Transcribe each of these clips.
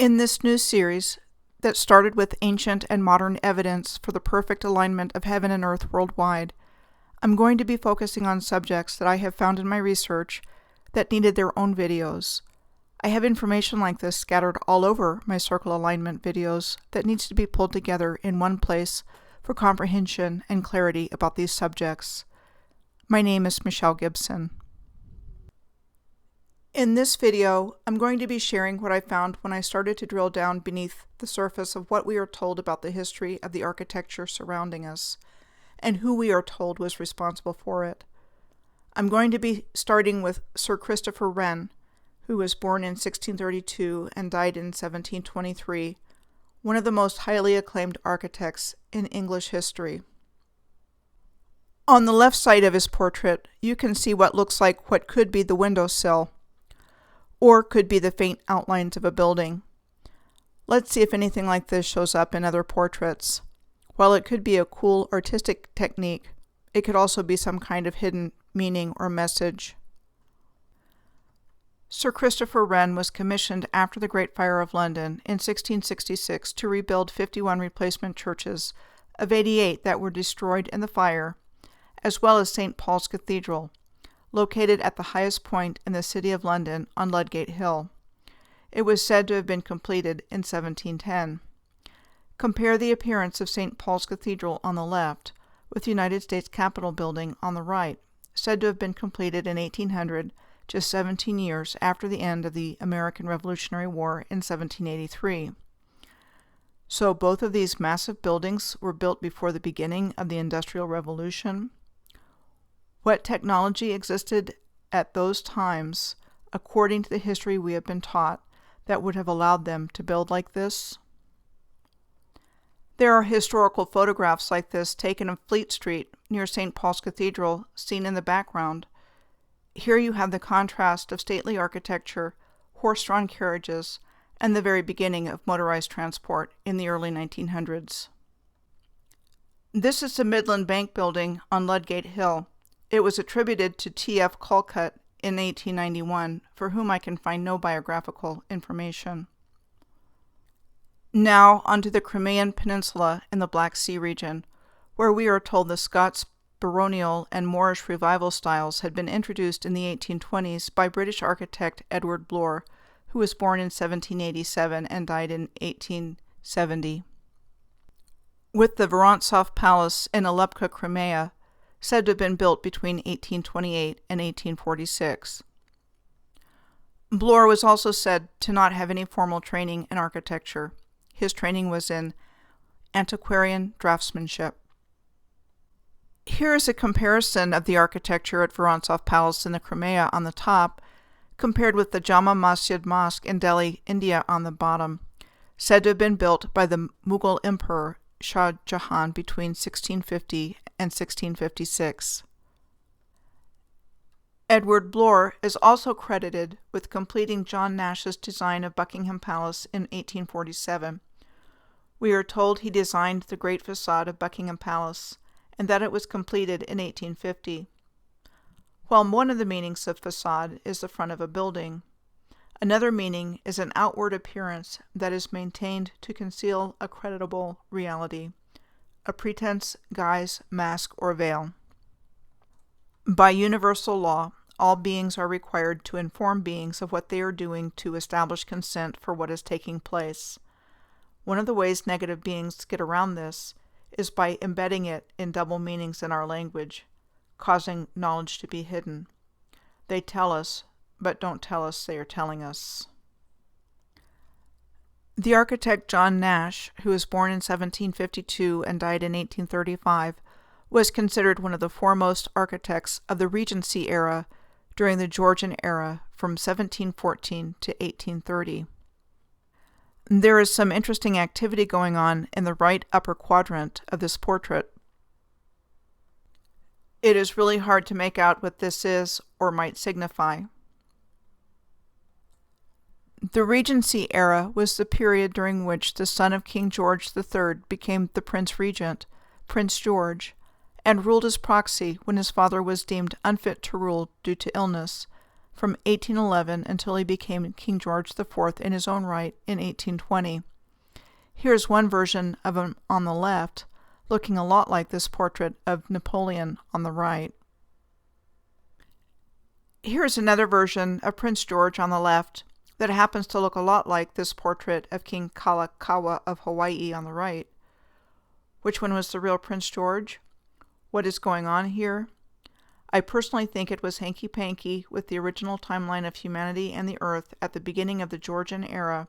In this new series that started with ancient and modern evidence for the perfect alignment of heaven and earth worldwide, I'm going to be focusing on subjects that I have found in my research that needed their own videos. I have information like this scattered all over my circle alignment videos that needs to be pulled together in one place for comprehension and clarity about these subjects. My name is Michelle Gibson. In this video, I'm going to be sharing what I found when I started to drill down beneath the surface of what we are told about the history of the architecture surrounding us, and who we are told was responsible for it. I'm going to be starting with Sir Christopher Wren, who was born in 1632 and died in 1723, one of the most highly acclaimed architects in English history. On the left side of his portrait, you can see what looks like what could be the windowsill, or could be the faint outlines of a building. Let's see if anything like this shows up in other portraits. While it could be a cool artistic technique, it could also be some kind of hidden meaning or message. Sir Christopher Wren was commissioned after the Great Fire of London in 1666 to rebuild 51 replacement churches of 88 that were destroyed in the fire, as well as St. Paul's Cathedral, located at the highest point in the city of London on Ludgate Hill. It was said to have been completed in 1710. Compare the appearance of St. Paul's Cathedral on the left with the United States Capitol building on the right, said to have been completed in 1800, just 17 years after the end of the American Revolutionary War in 1783. So both of these massive buildings were built before the beginning of the Industrial Revolution. What technology existed at those times, according to the history we have been taught, that would have allowed them to build like this? There are historical photographs like this taken of Fleet Street near St. Paul's Cathedral, seen in the background. Here you have the contrast of stately architecture, horse-drawn carriages, and the very beginning of motorized transport in the early 1900s. This is the Midland Bank building on Ludgate Hill. It was attributed to T.F. Calcutt in 1891, for whom I can find no biographical information. Now onto the Crimean Peninsula in the Black Sea region, where we are told the Scots baronial and Moorish revival styles had been introduced in the 1820s by British architect Edward Blore, who was born in 1787 and died in 1870. With the Vorontsov Palace in Alepka, Crimea, said to have been built between 1828 and 1846. Blore was also said to not have any formal training in architecture. His training was in antiquarian draftsmanship. Here is a comparison of the architecture at Vorontsov Palace in the Crimea on the top, compared with the Jama Masjid Mosque in Delhi, India on the bottom, said to have been built by the Mughal Emperor Shah Jahan between 1650 and 1656. Edward Blore is also credited with completing John Nash's design of Buckingham Palace in 1847. We are told he designed the great facade of Buckingham Palace, and that it was completed in 1850. While one of the meanings of facade is the front of a building, another meaning is an outward appearance that is maintained to conceal a creditable reality, a pretense, guise, mask, or veil. By universal law, all beings are required to inform beings of what they are doing to establish consent for what is taking place. One of the ways negative beings get around this is by embedding it in double meanings in our language, causing knowledge to be hidden. They tell us, but don't tell us they are telling us. The architect John Nash, who was born in 1752 and died in 1835, was considered one of the foremost architects of the Regency era during the Georgian era from 1714 to 1830. There is some interesting activity going on in the right upper quadrant of this portrait. It is really hard to make out what this is or might signify. The Regency era was the period during which the son of King George III became the Prince Regent, Prince George, and ruled as proxy when his father was deemed unfit to rule due to illness, from 1811 until he became King George IV in his own right in 1820. Here's one version of him on the left, looking a lot like this portrait of Napoleon on the right. Here's another version of Prince George on the left that happens to look a lot like this portrait of King Kalakaua of Hawaii on the right. Which one was the real Prince George? What is going on here? I personally think it was hanky-panky with the original timeline of humanity and the earth at the beginning of the Georgian era,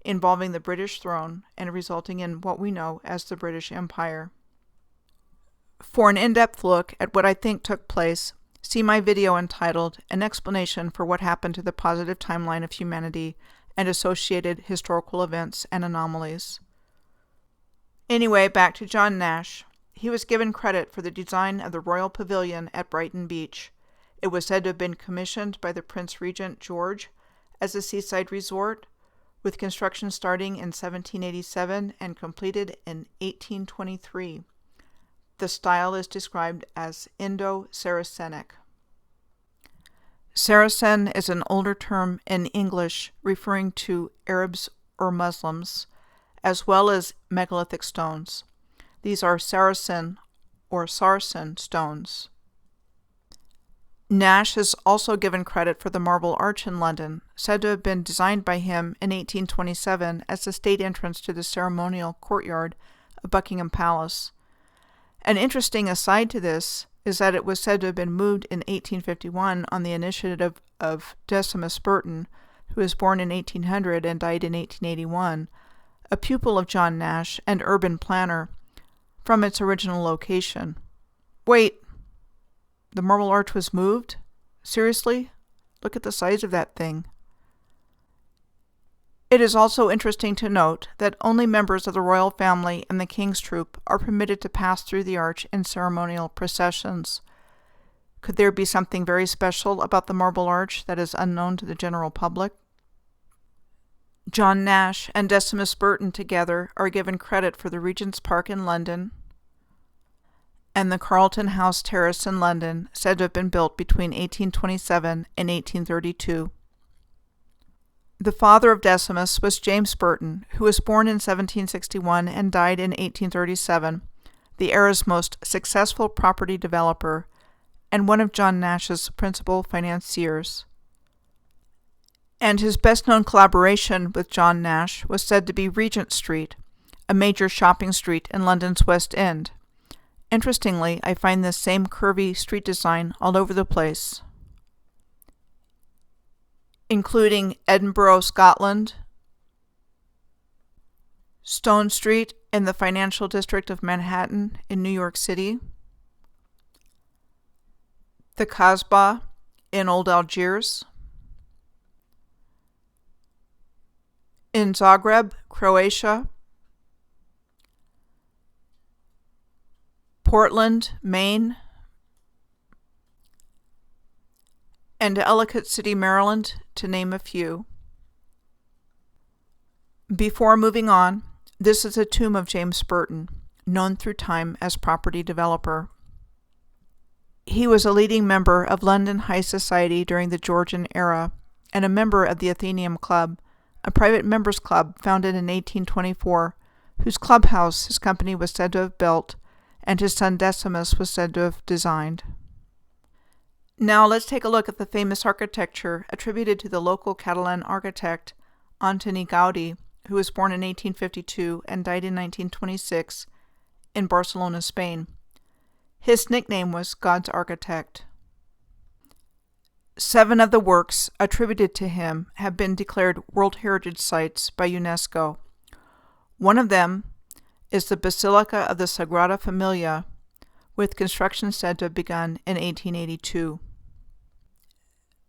involving the British throne and resulting in what we know as the British Empire. For an in-depth look at what I think took place, see my video entitled An Explanation for What Happened to the Positive Timeline of Humanity and Associated Historical Events and Anomalies. Anyway, back to John Nash. He was given credit for the design of the Royal Pavilion at Brighton Beach. It was said to have been commissioned by the Prince Regent George as a seaside resort, with construction starting in 1787 and completed in 1823. The style is described as Indo-Saracenic. Saracen is an older term in English referring to Arabs or Muslims, as well as megalithic stones. These are Saracen or Sarsen stones. Nash is also given credit for the Marble Arch in London, said to have been designed by him in 1827 as the state entrance to the ceremonial courtyard of Buckingham Palace. An interesting aside to this is that it was said to have been moved in 1851 on the initiative of Decimus Burton, who was born in 1800 and died in 1881, a pupil of John Nash and urban planner, from its original location. Wait, the Marble Arch was moved? Seriously? Look at the size of that thing. It is also interesting to note that only members of the royal family and the king's troop are permitted to pass through the arch in ceremonial processions. Could there be something very special about the Marble Arch that is unknown to the general public? John Nash and Decimus Burton together are given credit for the Regent's Park in London and the Carlton House Terrace in London, said to have been built between 1827 and 1832. The father of Decimus was James Burton, who was born in 1761 and died in 1837, the era's most successful property developer and one of John Nash's principal financiers. And his best-known collaboration with John Nash was said to be Regent Street, a major shopping street in London's West End. Interestingly, I find this same curvy street design all over the place, including Edinburgh, Scotland, Stone Street in the financial district of Manhattan in New York City, the Kasbah in Old Algiers, in Zagreb, Croatia, Portland, Maine, and Ellicott City, Maryland, to name a few. Before moving on, this is a tomb of James Burton, known through time as property developer. He was a leading member of London High Society during the Georgian era and a member of the Athenaeum Club, a private members' club founded in 1824, whose clubhouse his company was said to have built and his son Decimus was said to have designed. Now let's take a look at the famous architecture attributed to the local Catalan architect Antoni Gaudi, who was born in 1852 and died in 1926 in Barcelona, Spain. His nickname was God's Architect. 7 of the works attributed to him have been declared World Heritage Sites by UNESCO. One of them is the Basilica of the Sagrada Familia, with construction said to have begun in 1882.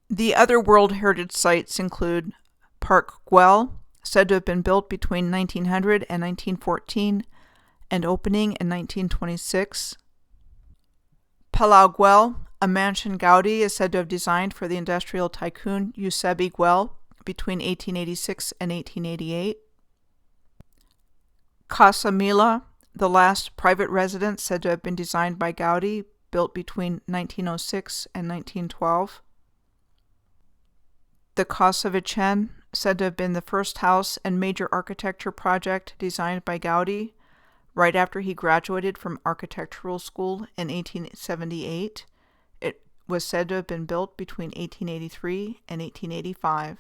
The other World Heritage Sites include Park Güell, said to have been built between 1900 and 1914 and opening in 1926. Palau Güell, a mansion Gaudi is said to have designed for the industrial tycoon Eusebi Güell between 1886 and 1888. Casa Mila, the last private residence said to have been designed by Gaudi, built between 1906 and 1912. The Casa Vicen, said to have been the first house and major architecture project designed by Gaudi right after he graduated from architectural school in 1878. It was said to have been built between 1883 and 1885.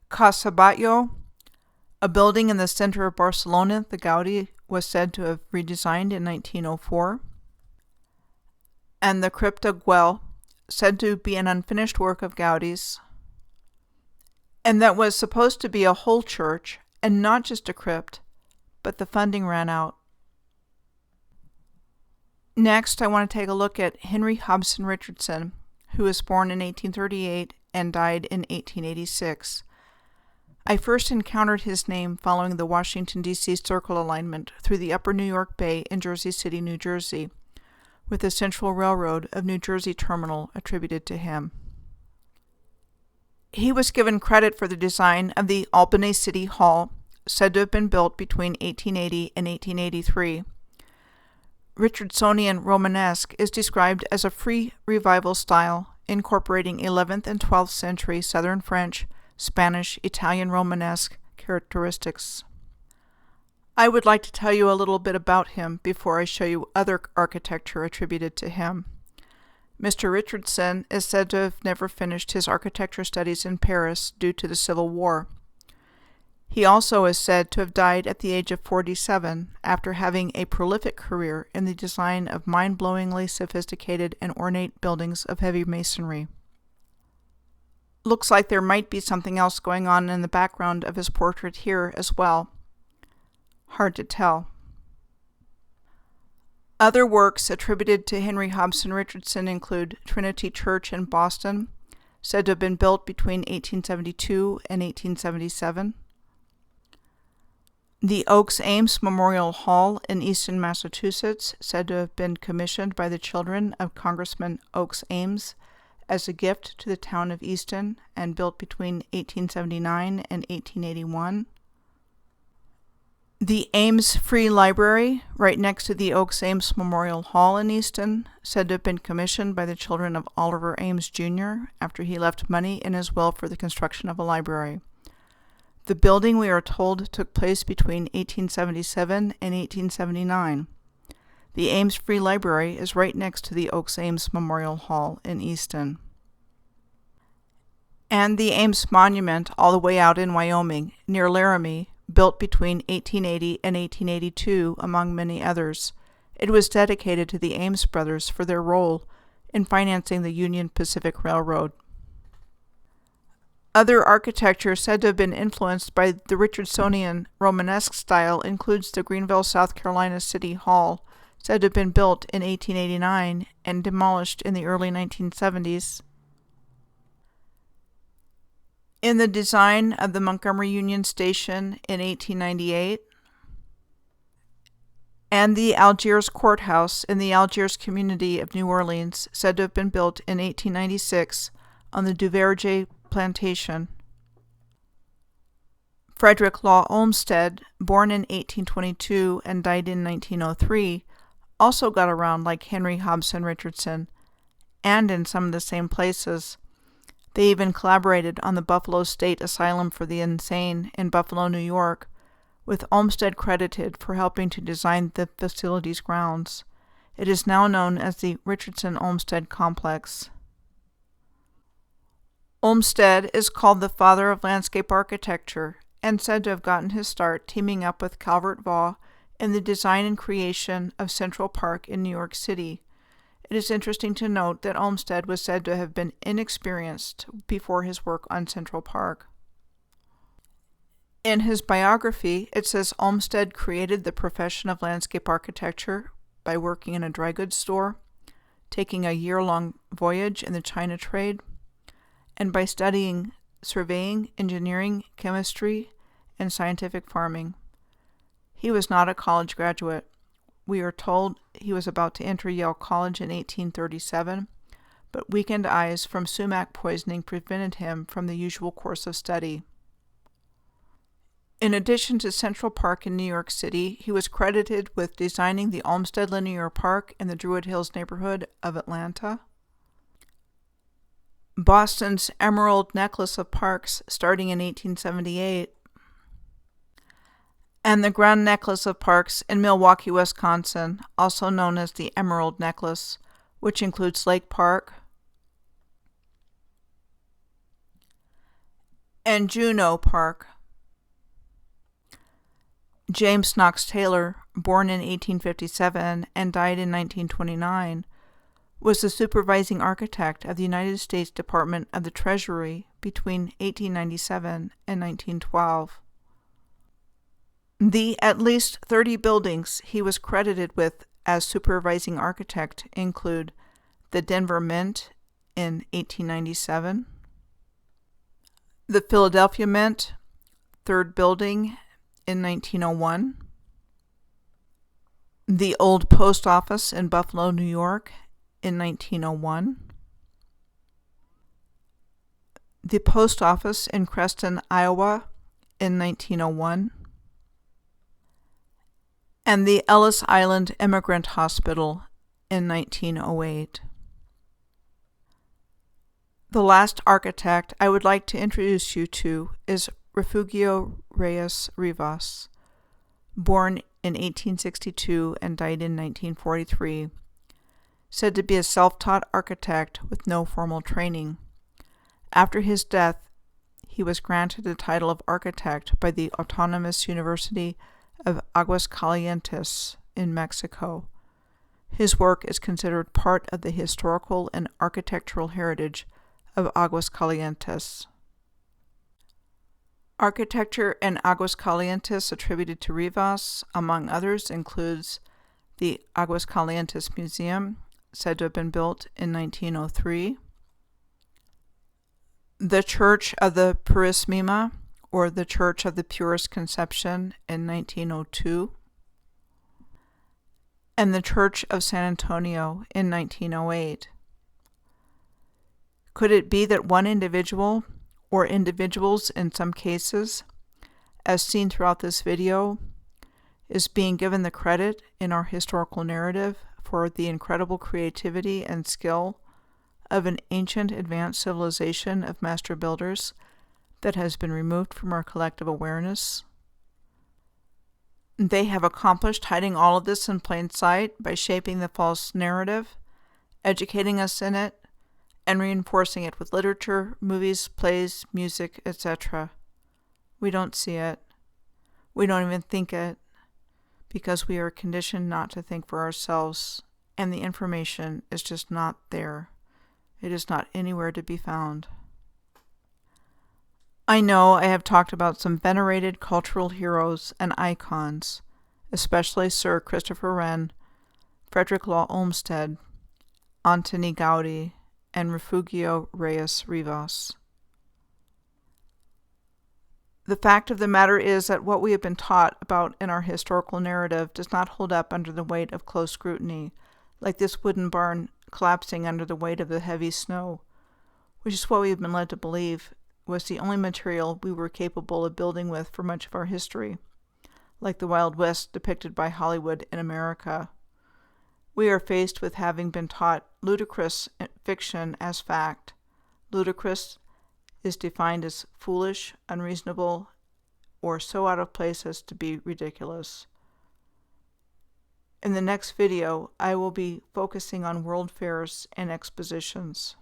Casa Batlló, a building in the center of Barcelona that Gaudi was said to have redesigned in 1904. And the Crypta Güell, said to be an unfinished work of Gaudi's, and that was supposed to be a whole church and not just a crypt, but the funding ran out. Next, I want to take a look at Henry Hobson Richardson, who was born in 1838 and died in 1886. I first encountered his name following the Washington, D.C. Circle alignment through the Upper New York Bay in Jersey City, New Jersey, with the Central Railroad of New Jersey Terminal attributed to him. He was given credit for the design of the Albany City Hall, said to have been built between 1880 and 1883. Richardsonian Romanesque is described as a free revival style incorporating 11th and 12th century Southern French, Spanish, Italian Romanesque characteristics. I would like to tell you a little bit about him before I show you other architecture attributed to him. Mr. Richardson is said to have never finished his architecture studies in Paris due to the Civil War. He also is said to have died at the age of 47 after having a prolific career in the design of mind-blowingly sophisticated and ornate buildings of heavy masonry. Looks like there might be something else going on in the background of his portrait here as well. Hard to tell. Other works attributed to Henry Hobson Richardson include Trinity Church in Boston, said to have been built between 1872 and 1877. The Oaks Ames Memorial Hall in Easton, Massachusetts, said to have been commissioned by the children of Congressman Oaks Ames as a gift to the town of Easton and built between 1879 and 1881. The Ames Free Library, right next to the Oaks Ames Memorial Hall in Easton, said to have been commissioned by the children of Oliver Ames, Jr. after he left money in his will for the construction of a library. The building, we are told, took place between 1877 and 1879. The Ames Free Library is right next to the Oaks Ames Memorial Hall in Easton. And the Ames Monument, all the way out in Wyoming, near Laramie, built between 1880 and 1882, among many others. It was dedicated to the Ames brothers for their role in financing the Union Pacific Railroad. Other architecture said to have been influenced by the Richardsonian Romanesque style includes the Greenville, South Carolina City Hall, said to have been built in 1889 and demolished in the early 1970s. In the design of the Montgomery Union Station in 1898, and the Algiers Courthouse in the Algiers community of New Orleans, said to have been built in 1896 on the Duverger Plantation. Frederick Law Olmsted, born in 1822 and died in 1903, also got around like Henry Hobson Richardson, and in some of the same places. They even collaborated on the Buffalo State Asylum for the Insane in Buffalo, New York, with Olmsted credited for helping to design the facility's grounds. It is now known as the Richardson-Olmsted Complex. Olmsted is called the father of landscape architecture and said to have gotten his start teaming up with Calvert Vaux in the design and creation of Central Park in New York City. It is interesting to note that Olmsted was said to have been inexperienced before his work on Central Park. In his biography, it says Olmsted created the profession of landscape architecture by working in a dry goods store, taking a year-long voyage in the China trade, and by studying surveying, engineering, chemistry, and scientific farming. He was not a college graduate. We are told he was about to enter Yale College in 1837, but weakened eyes from sumac poisoning prevented him from the usual course of study. In addition to Central Park in New York City, he was credited with designing the Olmsted Linear Park in the Druid Hills neighborhood of Atlanta. Boston's Emerald Necklace of Parks starting in 1878, and the Grand Necklace of Parks in Milwaukee, Wisconsin, also known as the Emerald Necklace, which includes Lake Park and Juneau Park. James Knox Taylor, born in 1857 and died in 1929, was the supervising architect of the United States Department of the Treasury between 1897 and 1912. The at least 30 buildings he was credited with as supervising architect include the Denver Mint in 1897, the Philadelphia Mint, 3rd Building in 1901, the Old Post Office in Buffalo, New York in 1901, the Post Office in Creston, Iowa in 1901, and the Ellis Island Immigrant Hospital in 1908. The last architect I would like to introduce you to is Refugio Reyes Rivas, born in 1862 and died in 1943, said to be a self-taught architect with no formal training. After his death, he was granted the title of architect by the Autonomous University of Aguascalientes in Mexico. His work is considered part of the historical and architectural heritage of Aguascalientes. Architecture in Aguascalientes attributed to Rivas, among others, includes the Aguascalientes Museum, said to have been built in 1903, the Church of the Purisima, or the Church of the Purest Conception, in 1902, and the Church of San Antonio in 1908. Could it be that one individual, or individuals in some cases, as seen throughout this video, is being given the credit in our historical narrative for the incredible creativity and skill of an ancient advanced civilization of master builders that has been removed from our collective awareness? They have accomplished hiding all of this in plain sight by shaping the false narrative, educating us in it, and reinforcing it with literature, movies, plays, music, etc. We don't see it. We don't even think it, because we are conditioned not to think for ourselves, and the information is just not there. It is not anywhere to be found. I know I have talked about some venerated cultural heroes and icons, especially Sir Christopher Wren, Frederick Law Olmsted, Antoni Gaudí, and Refugio Reyes Rivas. The fact of the matter is that what we have been taught about in our historical narrative does not hold up under the weight of close scrutiny, like this wooden barn collapsing under the weight of the heavy snow, which is what we have been led to believe was the only material we were capable of building with for much of our history, like the Wild West depicted by Hollywood in America. We are faced with having been taught ludicrous fiction as fact. Ludicrous is defined as foolish, unreasonable, or so out of place as to be ridiculous. In the next video, I will be focusing on world fairs and expositions.